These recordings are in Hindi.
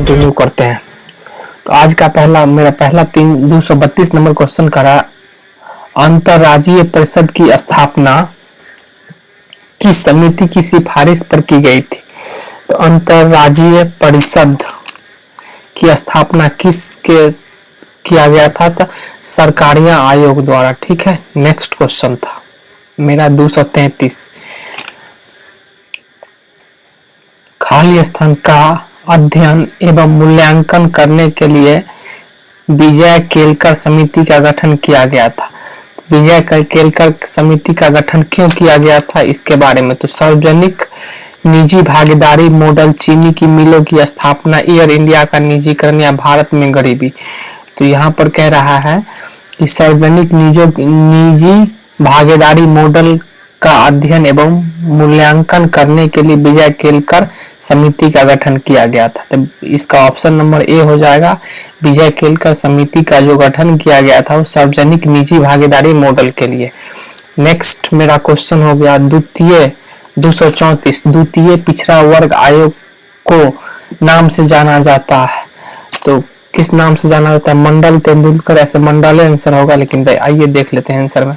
कंटिन्यू करते हैं। तो आज का मेरा पहला 232 नंबर क्वेश्चन करा, अंतर्राज्यीय परिषद की स्थापना किस समिति की सिफारिश पर की गई थी? तो अंतर्राज्यीय परिषद की स्थापना किसके किया गया था? तो सरकारिया आयोग द्वारा। ठीक है, नेक्स्ट क्वेश्चन था मेरा 233, खाली स्थान का अध्ययन एवं मूल्यांकन करने के लिए विजय केलकर समिति का गठन किया गया था। विजय केलकर समिति का गठन क्यों किया गया था, इसके बारे में। तो सार्वजनिक निजी भागीदारी मॉडल, चीनी की मिलों की स्थापना, एयर इंडिया का निजीकरण या भारत में गरीबी। तो यहाँ पर कह रहा है कि सार्वजनिक निजी भागीदारी मॉडल का अध्ययन एवं मूल्यांकन करने के लिए विजय केलकर समिति का गठन किया गया था। तो इसका ऑप्शन नंबर ए हो जाएगा। विजय केलकर समिति का जो गठन किया गया था वो सार्वजनिक निजी भागीदारी मॉडल के लिए। नेक्स्ट मेरा क्वेश्चन हो गया 234, द्वितीय पिछड़ा वर्ग आयोग को नाम से जाना जाता है। तो किस नाम से जाना जाता है? मंडल तेंदुलकर, ऐसे मंडल आंसर होगा, लेकिन आइए देख लेते हैं आंसर में।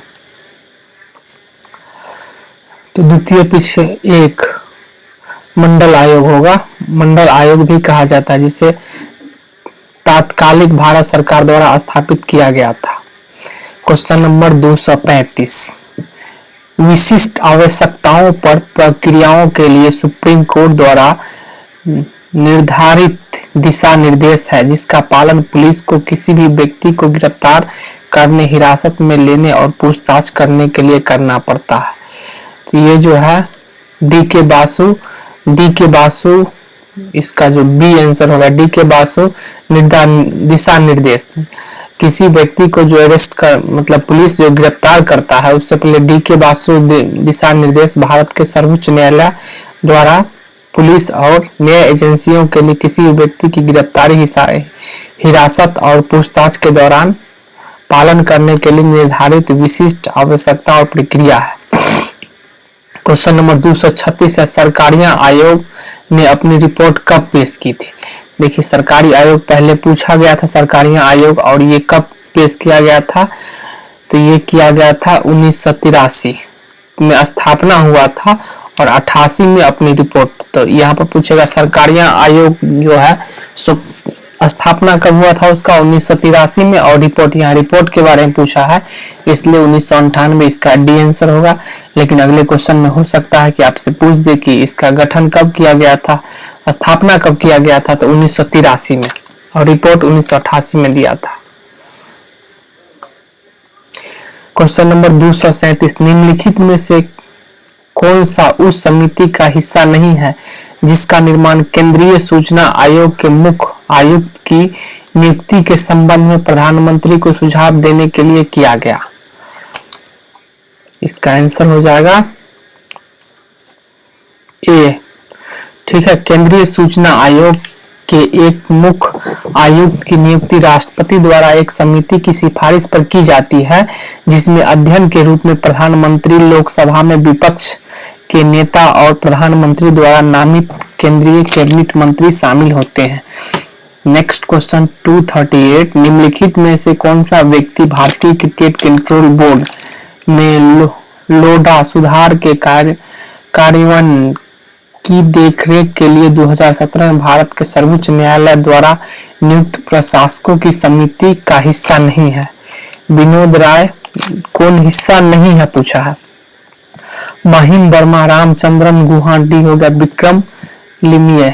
तो द्वितीय पिछड़े एक मंडल आयोग होगा, मंडल आयोग भी कहा जाता है, जिसे तात्कालिक भारत सरकार द्वारा स्थापित किया गया था। क्वेश्चन नंबर 235, विशिष्ट आवश्यकताओं पर प्रक्रियाओं के लिए सुप्रीम कोर्ट द्वारा निर्धारित दिशा निर्देश है, जिसका पालन पुलिस को किसी भी व्यक्ति को गिरफ्तार करने, हिरासत में लेने और पूछताछ करने के लिए करना पड़ता है। तो ये जो है डी के बासु, इसका जो बी आंसर होगा डी के बासु दिशा निर्देश। किसी व्यक्ति को जो अरेस्ट कर मतलब पुलिस जो गिरफ्तार करता है, उससे पहले डी के बासु दिशा निर्देश भारत के सर्वोच्च न्यायालय द्वारा पुलिस और न्याय एजेंसियों के लिए किसी भी व्यक्ति की गिरफ्तारी, हिरासत और पूछताछ के दौरान पालन करने के लिए निर्धारित विशिष्ट आवश्यकता और प्रक्रिया है। क्वेश्चन नंबर 236 है, सरकारिया आयोग ने अपनी रिपोर्ट कब पेश की थी? देखिए, सरकारी आयोग पहले पूछा गया था सरकारिया आयोग, और ये कब पेश किया गया था? तो ये किया गया था 1983 में स्थापना हुआ था और 88 में अपनी रिपोर्ट। तो यहाँ पर पूछेगा सरकारिया आयोग जो है सो स्थापना कब हुआ था उसका? 1983 में, और रिपोर्ट यहाँ रिपोर्ट के बारे में पूछा है, इसलिए 1998 इसका डी आंसर होगा। लेकिन अगले क्वेश्चन में हो सकता है कि आपसे पूछ दे कि इसका गठन कब किया गया था, स्थापना कब किया गया था? तो 1983 में, और रिपोर्ट 1988 में दिया था। क्वेश्चन नंबर 237, निम्नलिखित में से कौन सा उस समिति का हिस्सा नहीं है जिसका निर्माण केंद्रीय सूचना आयोग के मुख्य आयुक्त की नियुक्ति के संबंध में प्रधानमंत्री को सुझाव देने के लिए किया गया? इसका आंसर हो जाएगा ए। ठीक है, केंद्रीय सूचना आयोग के एक मुख्य आयुक्त की नियुक्ति राष्ट्रपति द्वारा एक समिति की सिफारिश पर की जाती है, जिसमें अध्ययन के रूप में प्रधानमंत्री, लोकसभा में विपक्ष के नेता और प्रधानमंत्री द्वारा नामित केंद्रीय कैबिनेट मंत्री शामिल होते हैं। नेक्स्ट क्वेश्चन 238, निम्नलिखित में से कौन सा व्यक्ति भारतीय क्रिकेट कंट्रोल बोर्ड में लोढ़ा सुधार के कार्यान्वयन की देखरेख के लिए 2017 में भारत के सर्वोच्च न्यायालय द्वारा नियुक्त प्रशासकों की समिति का हिस्सा नहीं है? विनोद राय कौन हिस्सा नहीं है पूछा है। महिम वर्मा, रामचंद्रन गुहा, डी होगा विक्रम लिमिये।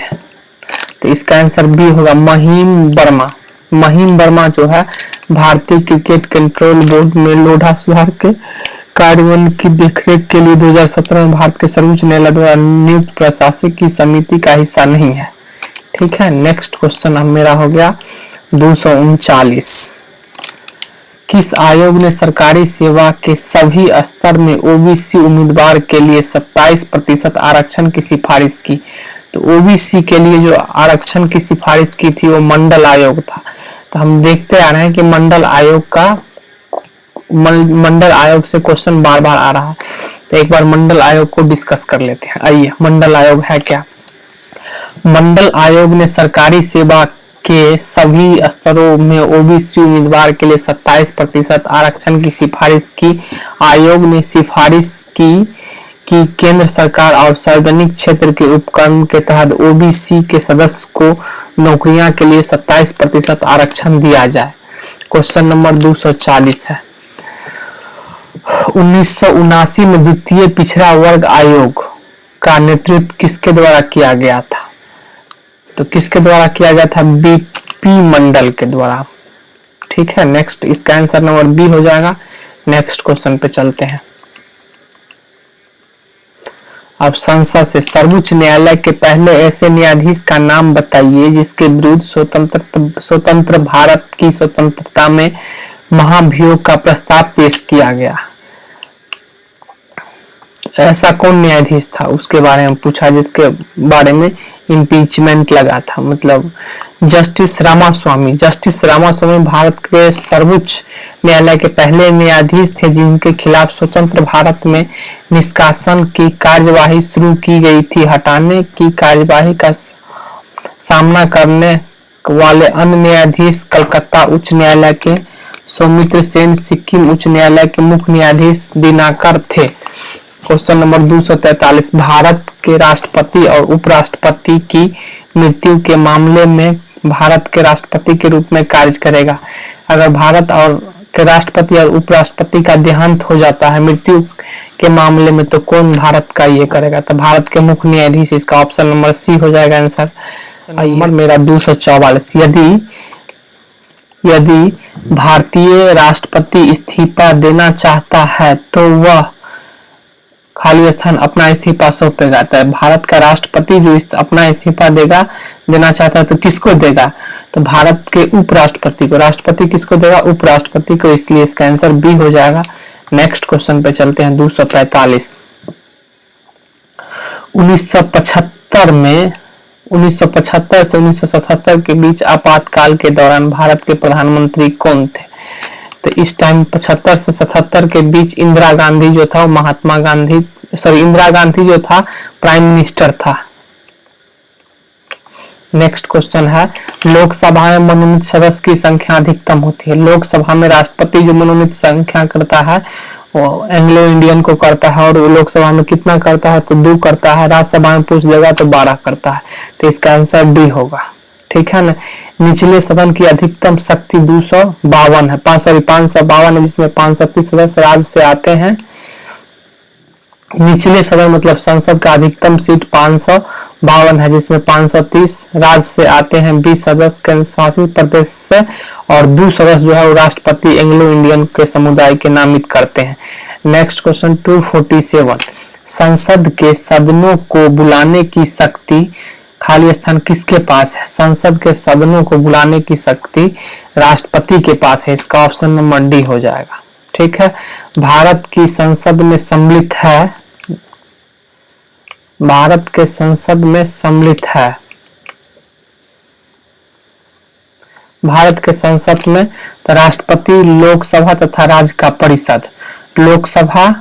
तो इसका आंसर बी होगा महिम वर्मा। महिम वर्मा जो है भारतीय क्रिकेट कंट्रोल बोर्ड में लोढ़ा सुधार के कार्यान्वयन की देखरेख के लिए 2017 में भारत के सर्वोच्च न्यायालय द्वारा नियुक्त प्रशासक की समिति का हिस्सा नहीं है। ठीक है, नेक्स्ट क्वेश्चन अब मेरा हो गया 239, किस आयोग ने सरकारी सेवा के सभी स्तर में ओबीसी उम्मीदवार के लिए 27% आरक्षण की सिफारिश की? तो ओबीसी के लिए जो आरक्षण की सिफारिश की थी वो मंडल आयोग था। तो हम देखते आ रहे हैं कि मंडल आयोग से क्वेश्चन बार बार आ रहा है, तो एक बार मंडल आयोग को डिस्कस कर लेते हैं। आइए, मंडल आयोग है क्या? मंडल आयोग ने सरकारी सेवा के सभी स्तरों में ओबीसी उम्मीदवार के लिए 27% आरक्षण की सिफारिश की। आयोग ने सिफारिश की कि केंद्र सरकार और सार्वजनिक क्षेत्र के उपक्रम के तहत ओबीसी के सदस्य को नौकरियां के लिए 27% आरक्षण दिया जाए। क्वेश्चन नंबर 240 है, 1979 में द्वितीय पिछड़ा वर्ग आयोग का नेतृत्व किसके द्वारा किया गया था? तो किसके द्वारा किया गया था? बीपी मंडल के द्वारा। ठीक है, नेक्स्ट इसका आंसर नंबर बी हो जाएगा। नेक्स्ट क्वेश्चन पे चलते हैं। अब संसद से सर्वोच्च न्यायालय के पहले ऐसे न्यायाधीश का नाम बताइए जिसके विरुद्ध स्वतंत्र भारत की स्वतंत्रता में महाभियोग का प्रस्ताव पेश किया गया। ऐसा कौन न्यायाधीश था उसके बारे में पूछा जिसके बारे में इम्पीचमेंट लगा था, मतलब जस्टिस रामास्वामी। जस्टिस रामास्वामी भारत के सर्वोच्च न्यायालय के पहले न्यायाधीश थे जिनके खिलाफ स्वतंत्र भारत में निष्कासन की कार्यवाही शुरू की गई थी। हटाने की कार्यवाही का सामना करने वाले अन्य न्यायाधीश कलकत्ता उच्च न्यायालय के सौमित्र सेन, सिक्किम उच्च न्यायालय के मुख्य न्यायाधीश दिनाकर थे। क्वेश्चन नंबर 243, भारत के राष्ट्रपति और उपराष्ट्रपति की मृत्यु के मामले में भारत के राष्ट्रपति के रूप में कार्य करेगा। अगर भारत और के राष्ट्रपति और उपराष्ट्रपति का देहांत हो जाता है मृत्यु के मामले में, तो कौन भारत का ये करेगा? तो भारत के मुख्य न्यायाधीश। इसका ऑप्शन नंबर सी हो जाएगा आंसर। नंबर मेरा 244, यदि भारतीय राष्ट्रपति इस्तीफा देना चाहता है तो वह खाली स्थान अपना इस्तीफा सौंपेगा। तो भारत का राष्ट्रपति जो अपना इस्तीफा देना चाहता है तो किसको देगा? तो भारत के उपराष्ट्रपति को। राष्ट्रपति किसको देगा? उपराष्ट्रपति को, इसलिए इसका आंसर बी हो जाएगा। नेक्स्ट क्वेश्चन पे चलते हैं। 245, 1975 से 1977 के बीच आपातकाल के दौरान भारत के प्रधानमंत्री कौन थे? तो इस टाइम 75 से 77 के बीच इंदिरा गांधी जो था इंदिरा गांधी जो था प्राइम मिनिस्टर था। नेक्स्ट क्वेश्चन है, लोकसभा में मनोनीत सदस्य की संख्या अधिकतम होती है। लोकसभा में राष्ट्रपति जो मनोनीत संख्या करता है वो एंग्लो इंडियन को करता है, और लोकसभा में कितना करता है? तो 2 करता है। राज्यसभा में पूछ देगा तो 12 करता है। तो इसका आंसर डी होगा। ठीक है ना। निचले सदन की अधिकतम शक्ति 252 है, 552 है, जिसमें 530 सदस्य राज्य से आते हैं। निचले सदन मतलब संसद का अधिकतम सीट 552 है, जिसमें 530 राज्य से आते हैं, 20 सदस्य केंद्र शासित प्रदेश से, और 2 सदस्य जो है वो राष्ट्रपति एंग्लो इंडियन के समुदाय के नामित करते हैं। नेक्स्ट क्वेश्चन 247, संसद के सदनों को बुलाने की शक्ति खाली स्थान किसके पास है? संसद के सदनों को बुलाने की शक्ति राष्ट्रपति के पास है। इसका ऑप्शन नंबर डी हो जाएगा। ठीक है। भारत की संसद में सम्मिलित है, भारत के संसद में सम्मिलित है, भारत के संसद में तो राष्ट्रपति, लोकसभा तथा राज्य का परिषद। लोकसभा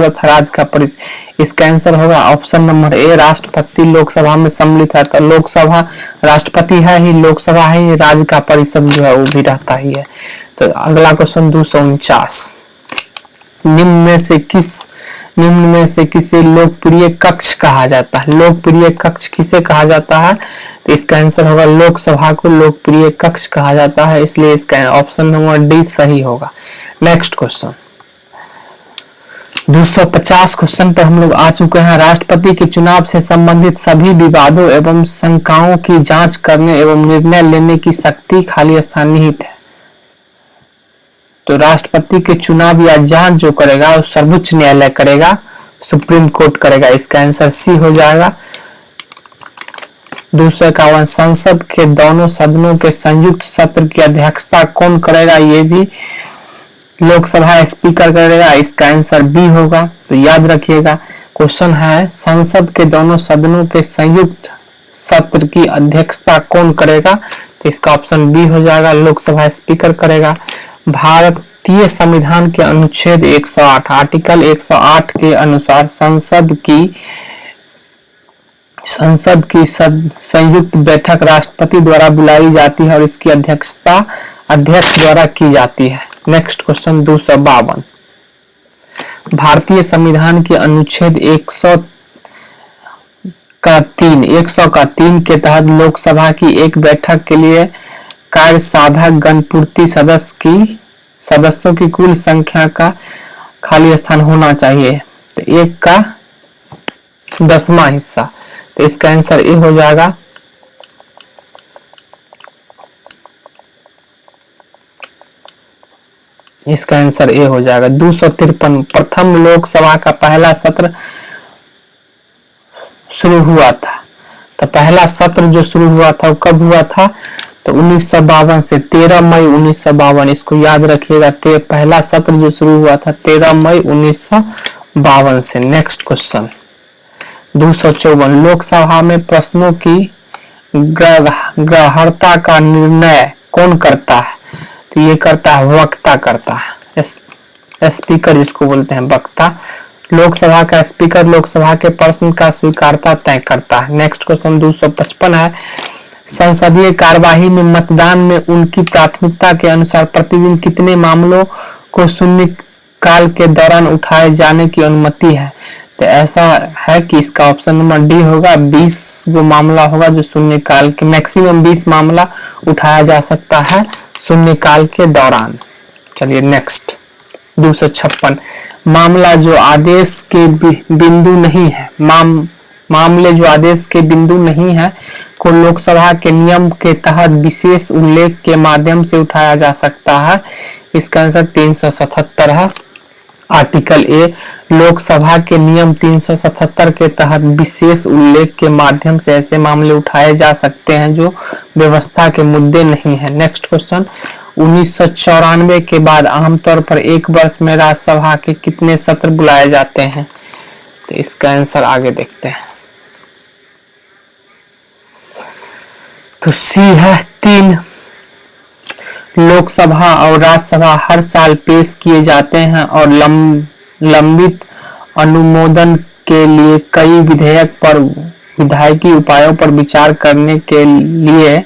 तथा राज्य का परिषद। इसका आंसर होगा ऑप्शन नंबर ए, राष्ट्रपति लोकसभा में सम्मिलित है। तो लोकसभा राष्ट्रपति है ही, लोकसभा है ही, राज्य का परिषद जो है वो भी रहता ही है। तो अगला क्वेश्चन 249, निम्न में से किसे लोकप्रिय कक्ष कहा जाता है? लोकप्रिय कक्ष किसे कहा जाता है? तो इसका आंसर होगा लोकसभा को लोकप्रिय कक्ष कहा जाता है, इसलिए इसका ऑप्शन नंबर डी सही होगा। नेक्स्ट क्वेश्चन 250 क्वेश्चन पर हम लोग आ चुके हैं। राष्ट्रपति के चुनाव से संबंधित सभी विवादों एवं शंकाओं की जांच करने एवं निर्णय लेने की शक्ति खाली स्थान निहित है। तो राष्ट्रपति के चुनाव या जांच जो करेगा वो सर्वोच्च न्यायालय करेगा, सुप्रीम कोर्ट करेगा। इसका आंसर सी हो जाएगा। 251, संसद के दोनों सदनों के संयुक्त सत्र की अध्यक्षता कौन करेगा? ये भी लोकसभा स्पीकर करेगा। इसका आंसर बी होगा। तो याद रखिएगा, क्वेश्चन है संसद के दोनों सदनों के संयुक्त सत्र की अध्यक्षता कौन करेगा? तो इसका ऑप्शन बी हो जाएगा, लोकसभा स्पीकर करेगा। भारतीय संविधान के अनुच्छेद 108 आर्टिकल 108 के अनुसार संसद की संसद की संयुक्त बैठक राष्ट्रपति द्वारा बुलाई जाती है और इसकी अध्यक्षता अध्यक्ष द्वारा की जाती है। Next question 252। भारतीय संविधान के अनुच्छेद 100 का 3 के तहत लोकसभा की एक बैठक के लिए कार्यसाधक गण पूर्ति सदस्यों की कुल संख्या का खाली स्थान होना चाहिए। तो 1 का 10वां हिस्सा। तो इसका आंसर ए हो जाएगा। इसका आंसर ए हो जाएगा। 253। प्रथम लोकसभा का पहला सत्र शुरू हुआ था। तो पहला सत्र जो शुरू हुआ था वो कब हुआ था? तो 1952 से 13 मई 1952। इसको याद रखिएगा। पहला सत्र जो शुरू हुआ था 13 मई 1952 से। Next question 254। लोकसभा में प्रश्नों की ग्राह्यता का निर्णय कौन करता है? तो ये करता है वक्ता करता है। स्पीकर जिसको बोलते हैं वक्ता। लोकसभा का स्पीकर लोकसभा के प्रश्न का स्वीकारता तय करता है। नेक्स्ट क्वेश्चन 255 है। संसदीय कार्यवाही में मतदान में उनकी प्राथमिकता के अनुसार प्रतिदिन कितने मामलों को शून्यकाल के दौरान उठाए जाने की अनुमति है? तो ऐसा है कि इसका ऑप्शन नंबर डी होगा। 20 गो मामला होगा जो शून्यकाल के, मैक्सिमम 20 मामला उठाया जा सकता है शून्यकाल के दौरान। चलिए नेक्स्ट 256। मामला जो आदेश के बिंदु नहीं है, मामले जो आदेश के बिंदु नहीं है को लोकसभा के नियम के तहत विशेष उल्लेख के माध्यम से उठाया जा सकता है। इसका आंसर 377 है। Article a. लोकसभा के नियम 377 के तहत विशेष उल्लेख के माध्यम से ऐसे मामले उठाए जा सकते हैं जो व्यवस्था के मुद्दे नहीं है। नेक्स्ट क्वेश्चन 1994 के बाद आमतौर पर एक वर्ष में राज्यसभा के कितने सत्र बुलाए जाते हैं? तो इसका आंसर आगे देखते हैं। तो सी है 3। लोकसभा और राज्यसभा हर साल पेश किए जाते हैं और लंबित अनुमोदन के लिए कई विधेयक पर विधायकी उपायों पर विचार करने के लिए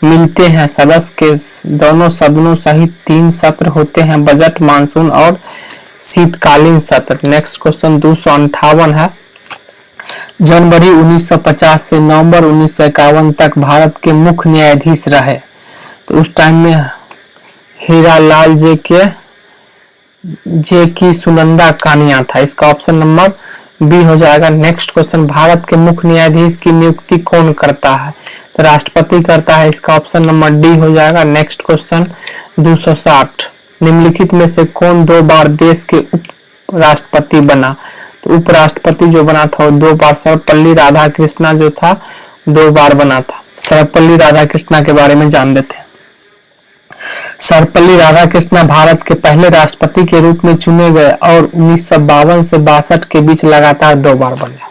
मिलते हैं। सदस्य के दोनों सदनों सहित 3 सत्र होते हैं, बजट, मानसून और शीतकालीन सत्र। नेक्स्ट क्वेश्चन 258 है। जनवरी 1950 से नवंबर 1951 तक भारत के मुख्य न्यायाधीश रहे। तो उस टाइम में हीरालाल जे की सुनंदा कानिया था। इसका ऑप्शन नंबर बी हो जाएगा। नेक्स्ट क्वेश्चन भारत के मुख्य न्यायाधीश की नियुक्ति कौन करता है? तो राष्ट्रपति करता है। इसका ऑप्शन नंबर डी हो जाएगा। Next question 260। निम्नलिखित में से कौन 2 बार देश के उप राष्ट्रपति बना? तो उपराष्ट्रपति जो बना था वो 2 बार सर्वपल्ली राधाकृष्णन जो था 2 बार बना था। सर्वपल्ली राधाकृष्णन के बारे में जान लेते हैं। सर्वपल्ली राधाकृष्णन भारत के पहले राष्ट्रपति के रूप में चुने गए और 1952 से 62 के बीच लगातार 2 बार बने।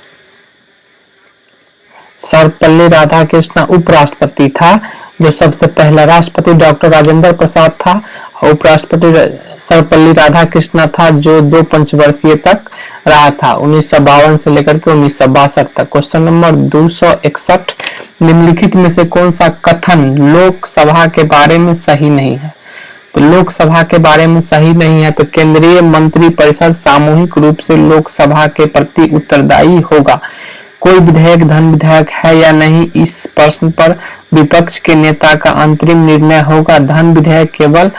सर्वपल्ली राधाकृष्णन उपराष्ट्रपति था जो सबसे पहला। राष्ट्रपति डॉक्टर राजेंद्र प्रसाद था और उपराष्ट्रपति सर्वपल्ली राधाकृष्णन था जो 2 पंचवर्षीय तक रहा था, 1952 से लेकर के 1962 तक। Question number 261। निम्नलिखित में से कौन सा कथन लोकसभा के बारे में सही नहीं है? तो लोकसभा के बारे में सही नहीं है तो केंद्रीय मंत्रिपरिषद सामूहिक रूप से लोकसभा के प्रति उत्तरदायी होगा। कोई विधेयक धन विधेयक है या नहीं, इस प्रश्न पर विपक्ष के नेता का अंतरिम निर्णय होगा। धन विधेयक केवल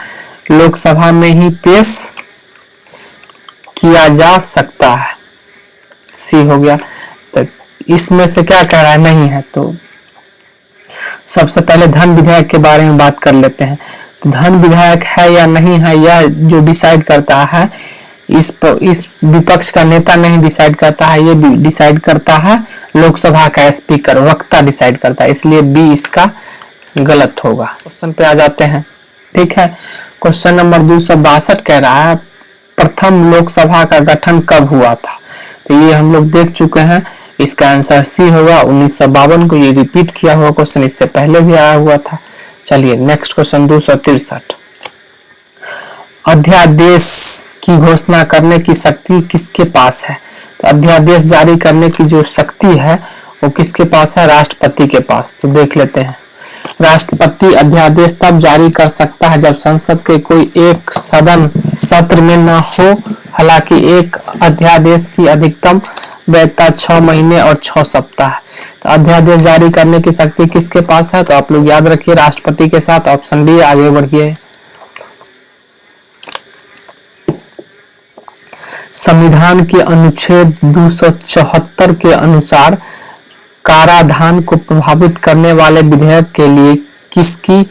लोकसभा में ही पेश किया जा सकता है। सी हो गया। तो इसमें से क्या कह रहा है? नहीं है। तो सबसे पहले धन विधेयक के बारे में बात कर लेते हैं। तो धन विधेयक है या नहीं है यह जो डिसाइड करता है, इस विपक्ष का नेता नहीं डिसाइड करता है, ये डिसाइड करता है लोकसभा का स्पीकर, वक्ता डिसाइड करता है। इसलिए बी इसका गलत होगा। क्वेश्चन पे आ जाते हैं। ठीक है। क्वेश्चन नंबर 262 कह रहा है प्रथम लोकसभा का गठन कब हुआ था? तो ये हम लोग देख चुके हैं। इसका आंसर सी होगा। 1952 को ये रिपीट किया हुआ क्वेश्चन, इससे पहले भी आया हुआ था। चलिए नेक्स्ट क्वेश्चन 263। अध्यादेश की घोषणा करने की शक्ति किसके पास है? तो अध्यादेश जारी करने की जो शक्ति है वो किसके पास है? राष्ट्रपति के पास। तो देख लेते हैं। राष्ट्रपति अध्यादेश तब जारी कर सकता है जब संसद के कोई एक सदन सत्र में न हो। हालांकि एक अध्यादेश की अधिकतम वैधता 6 महीने और 6 सप्ताह। तो अध्यादेश जारी करने की शक्ति किसके पास है? तो आप लोग याद रखिए राष्ट्रपति के साथ। Option D. आगे बढ़िए। संविधान के अनुच्छेद 274 के अनुसार कराधान को प्रभावित करने वाले विधेयक के लिए किसकी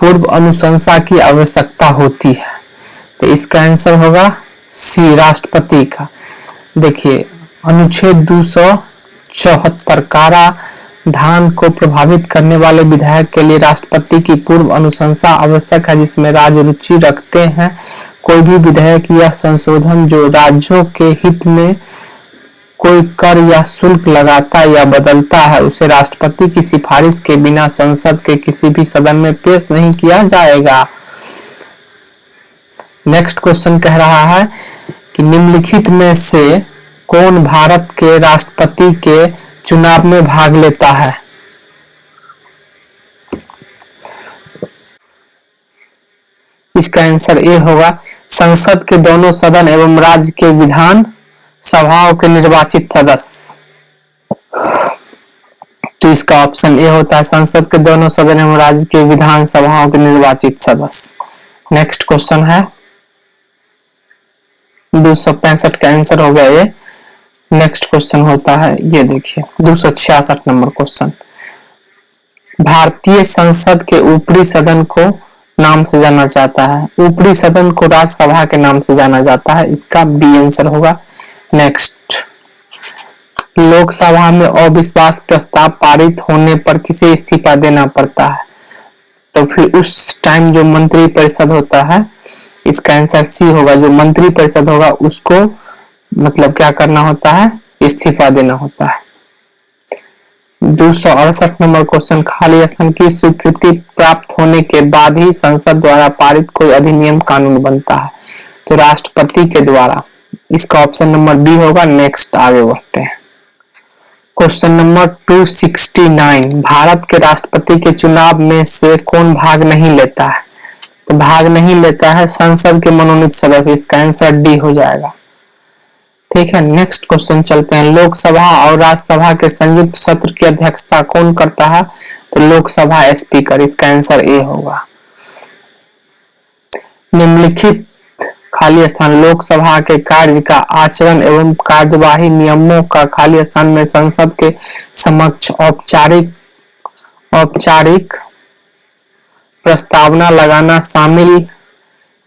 पूर्व अनुशंसा की आवश्यकता होती है? तो इसका आंसर होगा सी, राष्ट्रपति का। देखिए अनुच्छेद 274 कराधान को प्रभावित करने वाले विधेयक के लिए राष्ट्रपति की पूर्व अनुशंसा आवश्यक है, जिसमें राज्य रुचि रखते हैं। कोई भी विधेयक या संशोधन जो राज्यों के हित में कोई कर या शुल्क लगाता या बदलता है, उसे राष्ट्रपति की सिफारिश के बिना संसद के किसी भी सदन में पेश नहीं किया जाएगा। नेक्स्ट क्वेश्चन कह रहा है कि निम्नलिखित में से कौन भारत के राष्ट्रपति के चुनाव में भाग लेता है? इसका आंसर ए होगा, संसद के दोनों सदन एवं राज्य के विधान सभाओं के निर्वाचित सदस्य। तो इसका ऑप्शन ए होता है, संसद के दोनों सदन एवं राज्य के विधान सभाओं के निर्वाचित सदस्य। नेक्स्ट क्वेश्चन है 265 का आंसर होगा ये। नेक्स्ट क्वेश्चन होता है, ये देखिए 266 नंबर क्वेश्चन। भारतीय संसद के ऊपरी सदन को नाम से जाना जाता है। ऊपरी सदन को राज्यसभा के नाम से जाना जाता है। इसका बी आंसर होगा। नेक्स्ट, लोकसभा में अविश्वास प्रस्ताव पारित होने पर किसे इस्तीफा देना पड़ता है? तो फिर उस टाइम जो मंत्री परिषद होता है, इसका आंसर सी होगा। जो मंत्री परिषद होगा उसको मतलब क्या करना होता है? इस्तीफा देना होता है। 268 नंबर क्वेश्चन, खाली स्थान की स्वीकृति प्राप्त होने के बाद ही संसद द्वारा पारित कोई अधिनियम कानून बनता है। तो राष्ट्रपति के द्वारा। इसका ऑप्शन नंबर बी होगा। नेक्स्ट आगे बढ़ते हैं। क्वेश्चन नंबर 269, भारत के राष्ट्रपति के चुनाव में से कौन भाग नहीं लेता है? तो भाग नहीं लेता है संसद के मनोनीत सदस्य। इसका आंसर डी हो जाएगा। ठीक है, नेक्स्ट क्वेश्चन चलते हैं। लोकसभा और राज्यसभा के संयुक्त सत्र की अध्यक्षता कौन करता है? तो लोकसभा स्पीकर। इसका आंसर ए होगा। निम्नलिखित खाली स्थान लोकसभा के कार्य का आचरण एवं कार्यवाही नियमों का खाली स्थान में संसद के समक्ष औपचारिक प्रस्तावना लगाना शामिल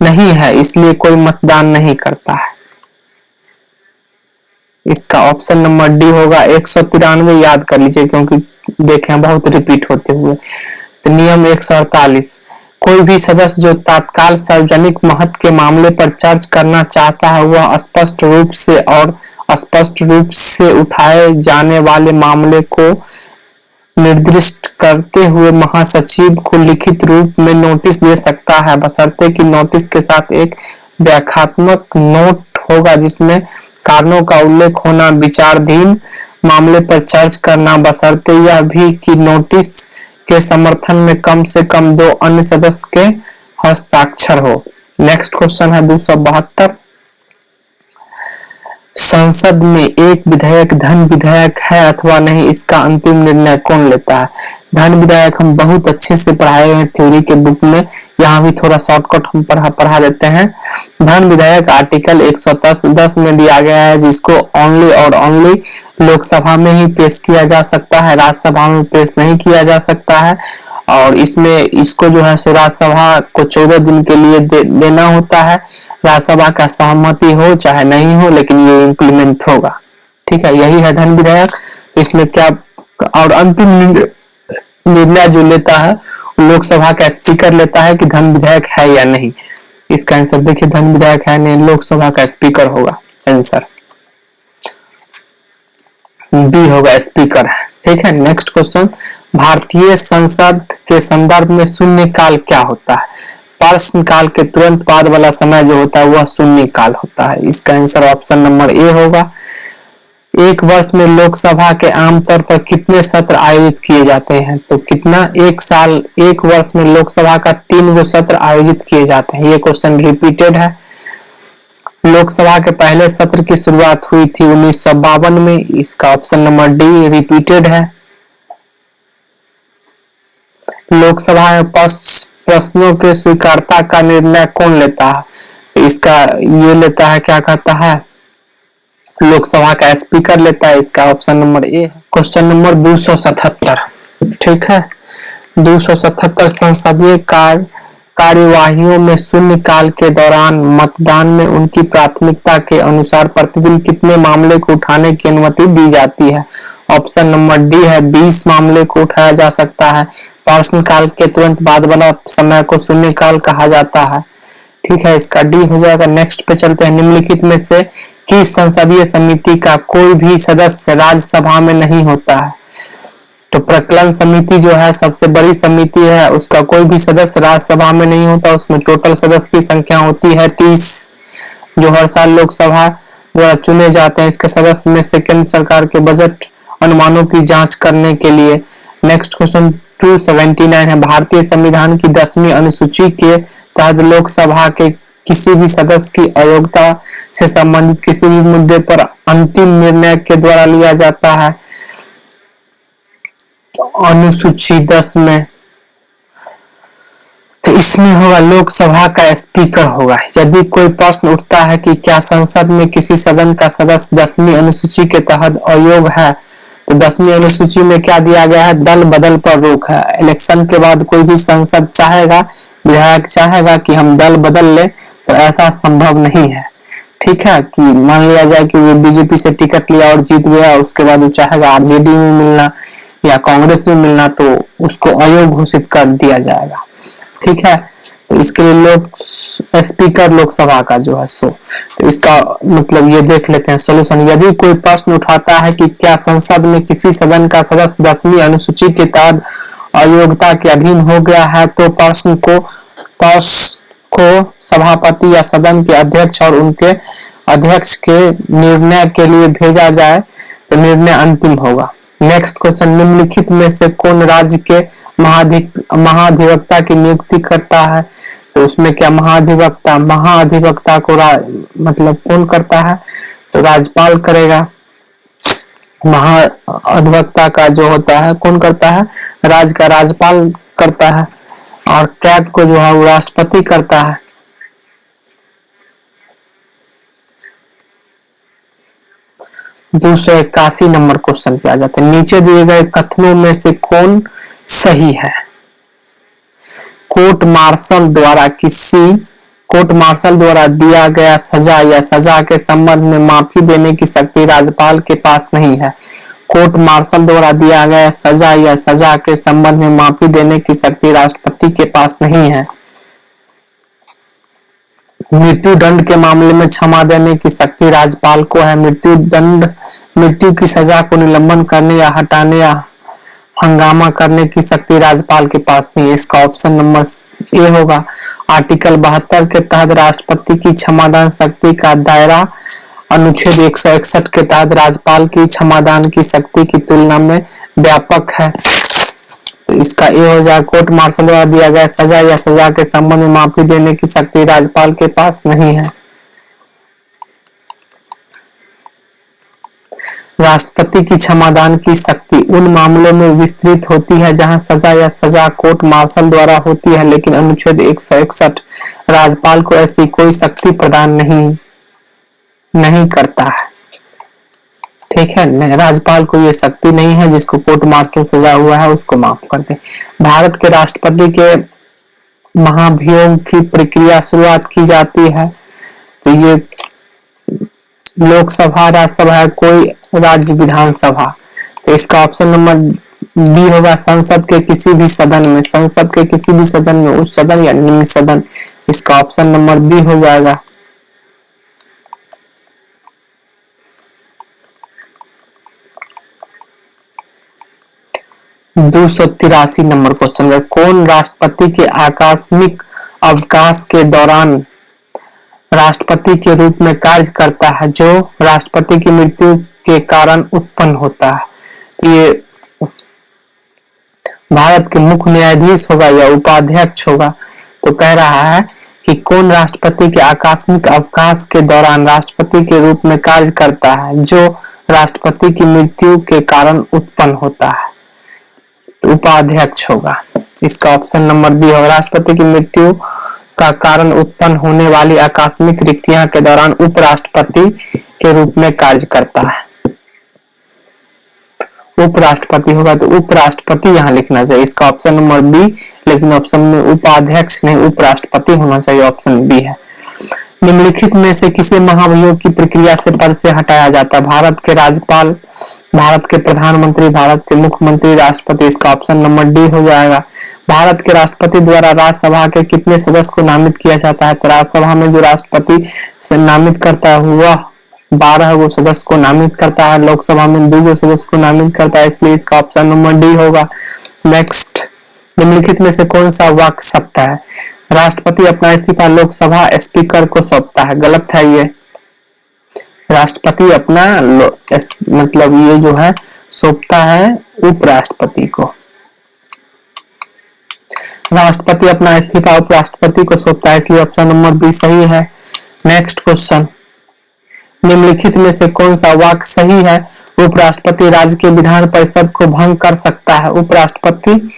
नहीं है, इसलिए कोई मतदान नहीं करता है। इसका ऑप्शन नंबर डी होगा। 193 याद कर लीजिए क्योंकि देखें बहुत रिपीट होते हुए। तो नियम 148, कोई भी सदस्य जो तत्काल सार्वजनिक महत्व के मामले पर चर्चा करना चाहता है, वह स्पष्ट रूप से उठाए जाने वाले मामले को निर्दिष्ट करते हुए महासचिव को लिखित रूप में नोटिस दे सकता है, बशर्ते कि नोटिस के साथ एक व्याख्यात्मक नोट होगा जिसमें कारणों का उल्लेख होना, विचाराधीन मामले पर चर्चा करना, बशर्ते यह भी कि नोटिस के समर्थन में कम से कम 2 अन्य सदस्य के हस्ताक्षर हो। नेक्स्ट क्वेश्चन है 272, संसद में एक विधेयक धन विधेयक है अथवा नहीं, इसका अंतिम निर्णय कौन लेता है? धन विधेयक हम बहुत अच्छे से पढ़ाए हैं थ्योरी के बुक में, यहाँ भी थोड़ा शॉर्टकट हम पढ़ा देते हैं। धन विधेयक आर्टिकल 110 में दिया गया है, जिसको ओनली और ओनली लोकसभा में ही पेश किया जा सकता है, राज्यसभा में पेश नहीं किया जा सकता है। और इसको जो है राज्यसभा को 14 दिन के लिए देना होता है। राज्यसभा का सहमति हो चाहे नहीं हो, लेकिन ये इम्प्लीमेंट होगा। ठीक है, यही है धन विधेयक। तो इसमें क्या और अंतिम निर्णय जो लेता है लोकसभा का स्पीकर लेता है कि धन विधेयक है या नहीं। इसका आंसर देखिए, धन विधेयक है नहीं, लोकसभा का स्पीकर होगा। आंसर बी होगा, स्पीकर है। ठीक है, नेक्स्ट क्वेश्चन, भारतीय संसद के संदर्भ में शून्यकाल क्या होता है? प्रश्नकाल के तुरंत बाद वाला समय जो होता है वह शून्यकाल होता है। इसका आंसर ऑप्शन नंबर ए होगा। एक वर्ष में लोकसभा के आमतौर पर कितने सत्र आयोजित किए जाते हैं? तो कितना, एक वर्ष में लोकसभा का 3 गो सत्र आयोजित किए जाते हैं। ये क्वेश्चन रिपीटेड है। लोकसभा के पहले सत्र की शुरुआत हुई थी 1952 में। इसका ऑप्शन नंबर डी रिपीटेड है। लोकसभा में प्रश्नों के स्वीकार्यता का निर्णय कौन लेता है? तो इसका ये लेता है, क्या कहता है, लोकसभा का स्पीकर लेता है। इसका ऑप्शन नंबर ए है। क्वेश्चन नंबर 277, ठीक है। 277 संसदीय कार्यवाहियों में शून्यकाल के दौरान मतदान में उनकी प्राथमिकता के अनुसार प्रतिदिन कितने मामले को उठाने की अनुमति दी जाती है? ऑप्शन नंबर डी है, 20 मामले को उठाया जा सकता है। प्रश्नकाल के तुरंत बाद वाला समय को शून्यकाल कहा जाता है, ठीक है। इसका डी हो जाएगा। नेक्स्ट पे चलते हैं। निम्नलिखित में से किस संसदीय समिति का कोई भी सदस्य राज्यसभा में नहीं होता है? तो प्रकलन समिति जो है सबसे बड़ी समिति है, उसका कोई भी सदस्य राज्यसभा में नहीं होता। उसमें टोटल सदस्य की संख्या होती है 30, जो हर साल लोकसभा द्वारा चुने जाते हैं। इसके सदस्य में से केंद्र सरकार के बजट अनुमानों की जांच करने के लिए। नेक्स्ट क्वेश्चन 279 है। भारतीय संविधान की 10वीं अनुसूची के तहत लोकसभा के किसी भी सदस्य की अयोग्यता से संबंधित किसी भी मुद्दे पर अंतिम निर्णय के द्वारा लिया जाता है। अनुसूची 10 में तो इसमें होगा लोकसभा का स्पीकर होगा। यदि कोई प्रश्न उठता है कि क्या संसद में किसी सदन का सदस्य 10वीं अनुसूची के तहत अयोग्य है, तो 10वीं अनुसूची में क्या दिया गया है, दल बदल पर रोक है। इलेक्शन के बाद कोई भी संसद चाहेगा, विधायक चाहेगा कि हम दल बदल ले, तो ऐसा संभव नहीं है, ठीक है। कि मान लिया जाए कि वो बीजेपी से टिकट लिया और जीत गया, उसके बाद वो चाहेगा आरजेडी में मिलना या कांग्रेस में मिलना, तो उसको अयोग्य घोषित कर दिया जाएगा, ठीक है। तो इसके लिए लोक स्पीकर लोकसभा का जो है तो इसका मतलब ये देख लेते हैं सोल्यूशन। यदि कोई प्रश्न उठाता है कि क्या संसद में किसी सदन का सदस्य 10वीं अनुसूची के तहत अयोग्यता के अधीन हो गया है, तो प्रश्न को सभापति या सदन के अध्यक्ष और उनके अध्यक्ष के निर्णय के लिए भेजा जाए, तो निर्णय अंतिम होगा। नेक्स्ट क्वेश्चन, निम्नलिखित में से कौन राज्य के महाधिवक्ता की नियुक्ति करता है? तो उसमें क्या महाधिवक्ता को मतलब कौन करता है? तो राज्यपाल करेगा। महाधिवक्ता का जो होता है कौन करता है? राज्य का राज्यपाल करता है। और कैग को जो है वो राष्ट्रपति करता है। 281 नंबर क्वेश्चन पे आ जाते हैं। नीचे दिए गए कथनों में से कौन सही है? कोर्ट मार्शल द्वारा दिया गया सजा या सजा के संबंध में माफी देने की शक्ति राज्यपाल के पास नहीं है। कोर्ट मार्शल द्वारा दिया गया सजा या सजा के संबंध में माफी देने की शक्ति राष्ट्रपति के पास नहीं है। मृत्यु दंड के मामले में क्षमा देने की शक्ति राज्यपाल को है। मृत्यु की सजा को निलंबन करने या हटाने या हंगामा करने की शक्ति राज्यपाल के पास नहीं है। इसका ऑप्शन नंबर ए होगा। आर्टिकल 72 के तहत राष्ट्रपति की क्षमादान शक्ति का दायरा अनुच्छेद 161 के तहत राज्यपाल की क्षमादान की शक्ति की तुलना में व्यापक है। तो इसका ए हो जाए। कोर्ट मार्शल द्वारा दिया गया सजा या सजा के संबंध में माफी देने की शक्ति राज्यपाल के पास नहीं है। राष्ट्रपति की क्षमादान की शक्ति उन मामलों में विस्तृत होती है जहां सजा या सजा कोर्ट मार्शल द्वारा होती है, लेकिन अनुच्छेद 161 राज्यपाल को ऐसी कोई शक्ति प्रदान नहीं करता है, ठीक है। राज्यपाल को ये शक्ति नहीं है। जिसको कोर्ट मार्शल सजा हुआ है उसको माफ करते। भारत के राष्ट्रपति के महाभियोग की प्रक्रिया शुरुआत की जाती है, तो ये लोकसभा, राज्यसभा है, कोई राज्य विधानसभा। तो इसका ऑप्शन नंबर बी होगा। संसद के किसी भी सदन में, उच्च सदन या निम्न सदन। इसका ऑप्शन नंबर बी हो जाएगा। (283) नंबर क्वेश्चन है। कौन राष्ट्रपति के आकस्मिक अवकाश के दौरान राष्ट्रपति के रूप में कार्य करता है? जो राष्ट्रपति की मृत्यु के कारण उत्पन्न होता है। तो ये भारत के मुख्य न्यायाधीश होगा या उपाध्यक्ष होगा। तो कह रहा है कि कौन राष्ट्रपति के आकस्मिक अवकाश के दौरान राष्ट्रपति के रूप में कार्य करता है, जो राष्ट्रपति की मृत्यु के कारण उत्पन्न होता है। तो उपाध्यक्ष होगा। इसका ऑप्शन नंबर बी होगा। राष्ट्रपति की मृत्यु का कारण उत्पन्न होने वाली आकस्मिक रिक्तियां के दौरान उपराष्ट्रपति के रूप में कार्य करता है। उपराष्ट्रपति होगा तो उपराष्ट्रपति यहाँ लिखना चाहिए। इसका ऑप्शन नंबर बी, लेकिन ऑप्शन में उपाध्यक्ष नहीं उपराष्ट्रपति होना चाहिए, ऑप्शन बी है। निम्नलिखित में से किसे महाभियोग की प्रक्रिया से पद से हटाया जाता है? भारत के राज्यपाल, भारत के प्रधानमंत्री, भारत के मुख्यमंत्री, राष्ट्रपति। इसका ऑप्शन नंबर डी हो जाएगा। भारत के राष्ट्रपति द्वारा राज्यसभा के कितने सदस्य को नामित किया जाता है? तो राज्यसभा में जो राष्ट्रपति से नामित करता है वह 12 गो सदस्य को नामित करता है। लोकसभा में 2 गो सदस्य को नामित करता है, इसलिए इसका ऑप्शन नंबर डी होगा। नेक्स्ट, निम्नलिखित में से कौन सा वाक्य सत्य है? राष्ट्रपति अपना इस्तीफा लोकसभा स्पीकर को सौंपता है। गलत है ये। राष्ट्रपति अपना मतलब ये जो है सौंपता है उपराष्ट्रपति को। राष्ट्रपति अपना इस्तीफा उपराष्ट्रपति को सौंपता है, इसलिए ऑप्शन नंबर बी सही है। नेक्स्ट क्वेश्चन, निम्नलिखित में से कौन सा वाक्य सही है? उपराष्ट्रपति राज्य के विधान परिषद को भंग कर सकता है। उपराष्ट्रपति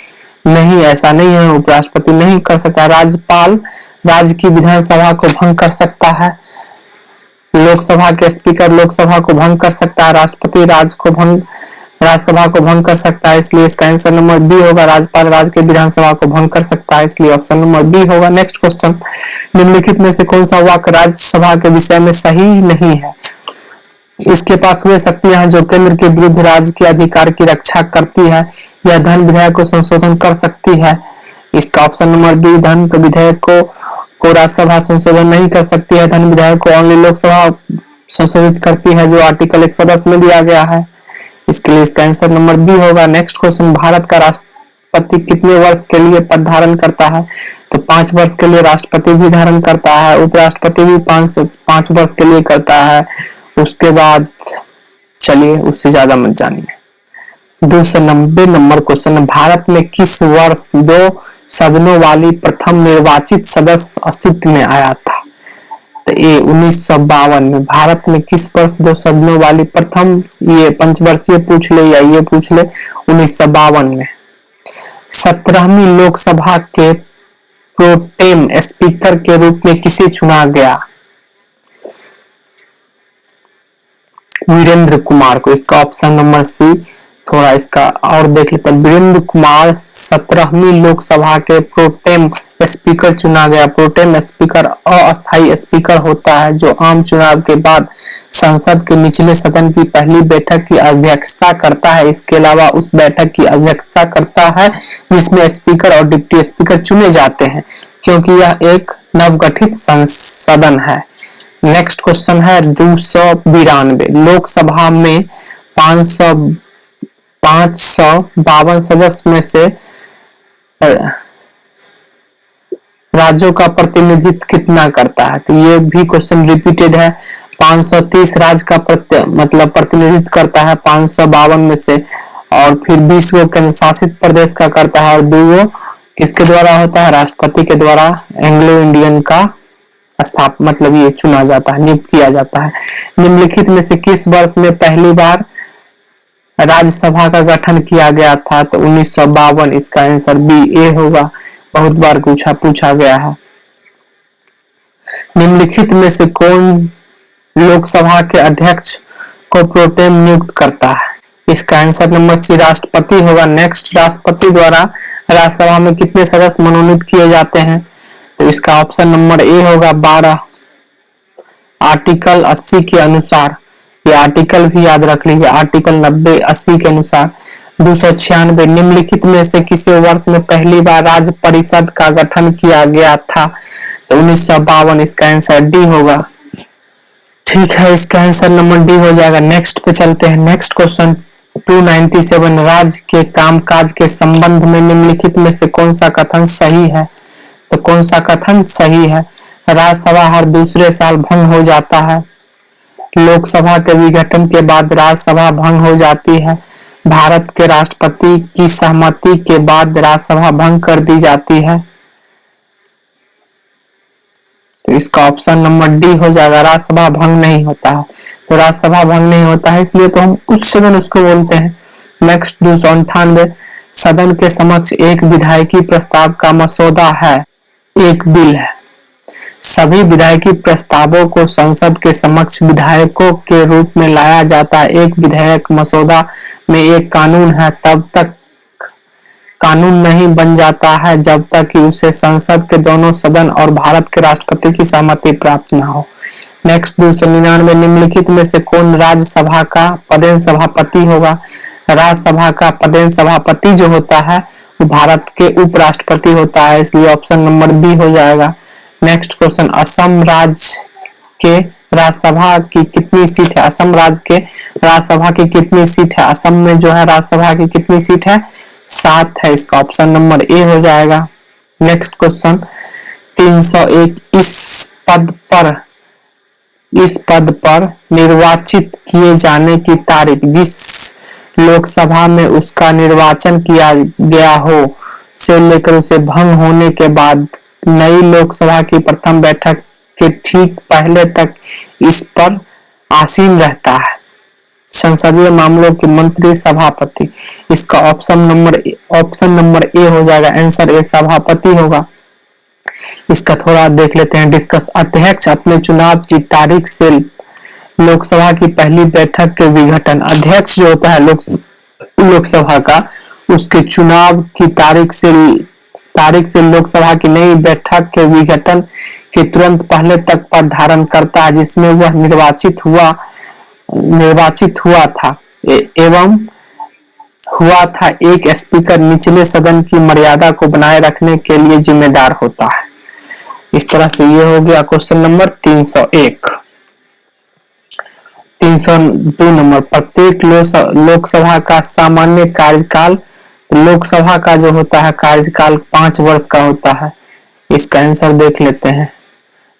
नहीं, ऐसा नहीं है, उपराष्ट्रपति नहीं कर सकता। राज्यपाल राज्य की विधानसभा को भंग कर सकता है। लोकसभा के स्पीकर लोकसभा को भंग कर सकता है। राष्ट्रपति राज्यसभा को भंग कर सकता है, इसलिए इसका आंसर नंबर बी होगा। राज्यपाल राज्य के विधानसभा को भंग कर सकता है, इसलिए ऑप्शन नंबर बी होगा। नेक्स्ट क्वेश्चन, निम्नलिखित में से कौन सा वाक्य राज्यसभा के विषय में सही नहीं है? इसके पास वे शक्तियां हैं जो केंद्र के विरुद्ध राज्य के अधिकार की रक्षा करती है। यह धन विधेयक को संशोधन कर सकती है। इसका ऑप्शन नंबर बी, धन विधेयक को राज्यसभा संशोधन नहीं कर सकती है। धन विधेयक को ओनली लोकसभा संशोधित करती है, जो आर्टिकल 110 में दिया गया है। इसके लिए इसका आंसर नंबर बी होगा। नेक्स्ट क्वेश्चन, भारत का राष्ट्रपति कितने वर्ष के लिए पद धारण करता है? तो 5 वर्ष के लिए राष्ट्रपति भी धारण करता है, उपराष्ट्रपति भी 5 वर्ष के लिए करता है। उसके बाद चलिए उससे ज्यादा मत जानिए। 290 नंबर क्वेश्चन, भारत में किस वर्ष 2 सदनों वाली प्रथम निर्वाचित सदस्य अस्तित्व में आया था? तो ये 1952 में। भारत में किस वर्ष 2 सदनों वाली प्रथम, ये पंचवर्षीय पूछ ले या ये पूछ ले, 1952 में। 17वीं लोकसभा के प्रोटेम स्पीकर के रूप में किसे चुना गया? वीरेंद्र कुमार को। इसका ऑप्शन नंबर सी। थोड़ा इसका और देख लेते हैं। वीरेंद्र कुमार 17वीं लोकसभा के प्रोटेम स्पीकर चुना गया। प्रोटेम स्पीकर अस्थायी स्पीकर होता है, जो आम चुनाव के बाद संसद के निचले सदन की पहली बैठक की अध्यक्षता करता है। इसके अलावा उस बैठक की अध्यक्षता करता है जिसमें स्पीकर और डिप्टी स्पीकर चुने जाते हैं, क्योंकि यह एक नवगठित संसदन है। नेक्स्ट क्वेश्चन है 292। लोकसभा में 552 सदस्य में से राज्यों का प्रतिनिधित्व कितना करता है? तो ये भी क्वेश्चन रिपीटेड है। 530 राज्य का प्रतिनिधित्व करता है 552 में से, और फिर 20 गो केंद्र शासित प्रदेश का करता है, और 2 गो किसके द्वारा होता है? राष्ट्रपति के द्वारा एंग्लो इंडियन का ये चुना जाता है, नियुक्त किया जाता है। निम्नलिखित में से किस वर्ष में पहली बार राज्यसभा का गठन किया गया था? तो 1952। इसका आंसर बी ए होगा। बहुत बार पूछा गया है। निम्नलिखित में से कौन लोकसभा के अध्यक्ष को प्रोटेम नियुक्त करता है? इसका आंसर नंबर सी, राष्ट्रपति होगा। नेक्स्ट, राष्ट्रपति द्वारा राज्यसभा में कितने सदस्य मनोनीत किए जाते हैं? तो इसका ऑप्शन नंबर ए होगा 12। आर्टिकल 80 के अनुसार, ये आर्टिकल भी याद रख लीजिए, आर्टिकल 90-80 के अनुसार। 296, निम्नलिखित में से किसी वर्ष में पहली बार राज्य परिषद का गठन किया गया था? तो 1952। इसका आंसर डी होगा। ठीक है, इसका आंसर नंबर डी हो जाएगा। नेक्स्ट पे चलते हैं। नेक्स्ट क्वेश्चन 297, राज्य के कामकाज के संबंध में निम्नलिखित में से कौन सा कथन सही है? तो कौन सा कथन सही है? राज्यसभा हर दूसरे साल भंग हो जाता है। लोकसभा के विघटन के बाद राज्यसभा भंग हो जाती है। भारत के राष्ट्रपति की सहमति के बाद राज्यसभा भंग कर दी जाती है। तो इसका ऑप्शन नंबर डी हो जाएगा, राज्यसभा भंग नहीं होता है। तो राज्यसभा भंग नहीं होता है, इसलिए तो हम उच्च सदन उसको बोलते हैं। नेक्स्ट 298, सदन के समक्ष एक विधायकी प्रस्ताव का मसौदा है, एक बिल है। सभी विधायकी प्रस्तावों को संसद के समक्ष विधायकों के रूप में लाया जाता है। एक विधेयक मसौदा में एक कानून है, तब तक कानून नहीं बन जाता है जब तक कि उसे संसद के दोनों सदन और भारत के राष्ट्रपति की सहमति प्राप्त न हो। नेक्स्ट 299, निम्नलिखित में से कौन राज्यसभा का पदेन सभापति होगा? राज्यसभा का पदेन सभापति जो होता है वो भारत के उपराष्ट्रपति होता है, इसलिए ऑप्शन नंबर बी हो जाएगा। नेक्स्ट क्वेश्चन, असम राज्य के राज्यसभा की कितनी सीट है? असम राज्य के राज्यसभा की कितनी सीट है? असम में जो है राज्यसभा की कितनी सीट है? 7 है, इसका ऑप्शन नंबर ए हो जाएगा। नेक्स्ट क्वेश्चन, 301, इस पद पर निर्वाचित किए जाने की तारीख, जिस लोकसभा में उसका निर्वाचन किया गया हो से लेकर उसे भंग होने के बाद नई लोकसभा की प्रथम बैठक के ठीक पहले तक इस पर आसीन रहता है संसदीय मामलों के मंत्री सभापति। इसका ऑप्शन नंबर ए हो जाएगा, आंसर ए सभापति होगा। इसका थोड़ा देख लेते हैं डिस्कस। अध्यक्ष अपने चुनाव की तारीख से लोकसभा की पहली बैठक के विघटन, अध्यक्ष जो होता है लोकसभा का, उसके चुनाव की तारीख से लोकसभा की नई बैठक के विघटन के तुरंत पहले तक पद धारण करता है जिसमें वह निर्वाचित हुआ था एवं हुआ था। एक स्पीकर निचले सदन की मर्यादा को बनाए रखने के लिए जिम्मेदार होता है। इस तरह से ये हो गया क्वेश्चन नंबर 301। 302 नंबर, प्रत्येक लोकसभा का सामान्य कार्यकाल, तो लोकसभा का जो होता है कार्यकाल 5 वर्ष का होता है। इसका आंसर देख लेते हैं,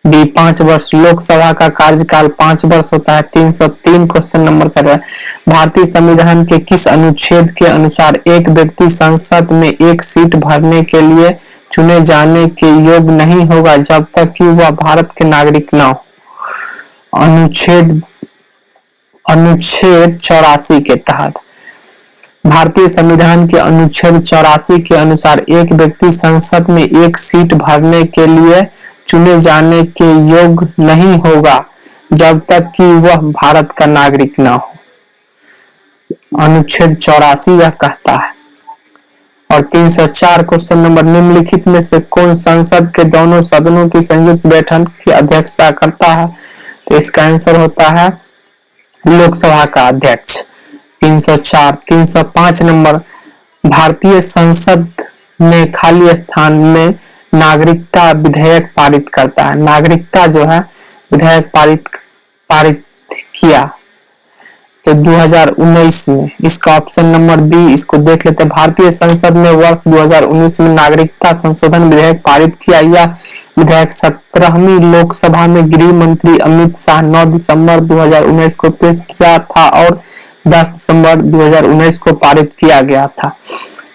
बी 5 वर्ष। लोकसभा का कार्यकाल 5 वर्ष होता है। 303 क्वेश्चन नंबर कर रहा है, भारतीय संविधान के किस अनुच्छेद के अनुसार एक व्यक्ति संसद में एक सीट भरने के लिए चुने जाने के योग्य नहीं होगा जब तक कि वह भारत के नागरिक न हो? अनुच्छेद 84 के तहत भारतीय संविधान के अनुच्छेद 84 के अनुसार एक व्यक्ति संसद में एक सीट भरने के लिए चुने जाने के योग्य नहीं होगा जब तक कि वह भारत का नागरिक न हो। अनुच्छेद 84 यह कहता है। और 304 क्वेश्चन नंबर, निम्नलिखित में से कौन संसद के दोनों सदनों की संयुक्त बैठक की अध्यक्षता करता है? तो इसका आंसर होता है लोकसभा का अध्यक्ष। 304। 305 नंबर, भारतीय संसद ने खाली स्थान में नागरिकता विधेयक पारित करता है। नागरिकता जो है विधेयक पारित किया तो 2019 में। इसका ऑप्शन नंबर बी, इसको देख लेते हैं। भारतीय संसद ने वर्ष 2019 में नागरिकता संशोधन विधेयक पारित किया। यह विधेयक 17वीं लोकसभा में गृह मंत्री अमित शाह 9 दिसंबर 2019 को पेश किया था और 10 दिसंबर 2019 को पारित किया गया था।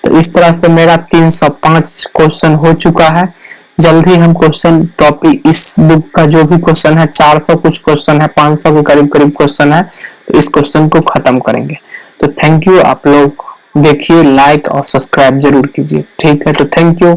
तो इस तरह से मेरा 305 क्वेश्चन हो चुका है। जल्द ही हम क्वेश्चन टॉपिक इस बुक का जो भी क्वेश्चन है 400 कुछ क्वेश्चन है, 500 के करीब क्वेश्चन है, तो इस क्वेश्चन को खत्म करेंगे। तो थैंक यू, आप लोग देखिए, लाइक और सब्सक्राइब जरूर कीजिए। ठीक है, तो थैंक यू।